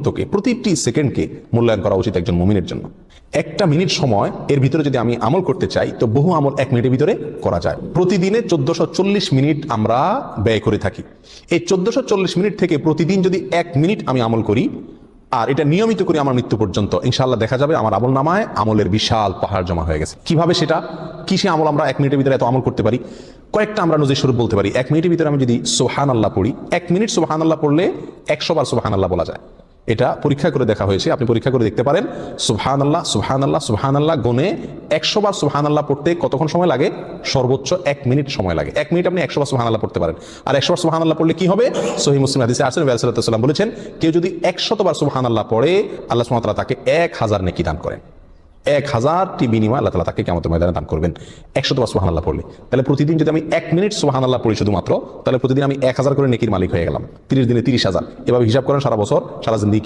মুহূর্তকে, প্রতিটি সেকেন্ডকে মূল্যায়ন করা উচিত একজন মুমিনের জন্য। একটা মিনিট সময় এর ভিতরে যদি আমি আমল করতে চাই তো বহু আমল এক মিনিটের ভিতরে করা যায়। প্রতিদিনে 1440 মিনিট আমরা ব্যয় করে থাকি। এই 1440 মিনিট থেকে প্রতিদিন যদি 1 মিনিট আমি আমল করি আর এটা নিয়মিত করে আমার মৃত্যু পর্যন্ত, ইনশাআল্লাহ দেখা যাবে আমার আমল নামায় আমলের বিশাল পাহাড় জমা হয়ে গেছে। কিভাবে সেটা, কিসে আমল আমরা 1 মিনিটের ভিতরে এত আমল করতে পারি? কয়েকটা আমরা নজির স্বরূপ বলতে পারি। 1 মিনিটের ভিতরে আমি যদি সুবহানাল্লাহ পড়ি, 1 মিনিট সুবহানাল্লাহ পড়লে 100 বার সুবহানাল্লাহ বলা যায়। এটা পরীক্ষা করে দেখা হয়েছে, আপনি পরীক্ষা করে দেখতে পারেন। সুবহানাল্লাহ সুবহানাল্লাহ সুবহানাল্লাহ গুনে 100 বার সুবহানাল্লাহ পড়তে কতক্ষণ সময় লাগে? সর্বোচ্চ 1 মিনিট সময় লাগে। 1 মিনিট আপনি 100 বার সুবহানাল্লাহ পড়তে পারেন। আর 100 বার সুবহানাল্লাহ পড়লে কি হবে? সহিহ মুসলিম হাদিসে আসছে, নবী সাল্লাল্লাহু আলাইহি ওয়াসাল্লাম বলেছেন, কেউ যদি 100 বার সুবহানাল্লাহ পড়ে আল্লাহ সুবহানাহু ওয়া তাআলা তাকে 1000 নেকি দান করেন। 1000টি বিনিময় আল্লাহ তাআলা তাকে কিয়ামতের ময়দানে দান করবেন 100 বার সুবহানাল্লাহ পড়লে। তাহলে প্রতিদিন যদি আমি 1 মিনিট সুবহানাল্লাহ পড়ি শুধুমাত্র, তাহলে প্রতিদিন আমি 1000 করে নেকির মালিক হয়ে গেলাম। 30 দিনে 30,000। এভাবে হিসাব করেন সারা বছর, সারা জিন্দেগি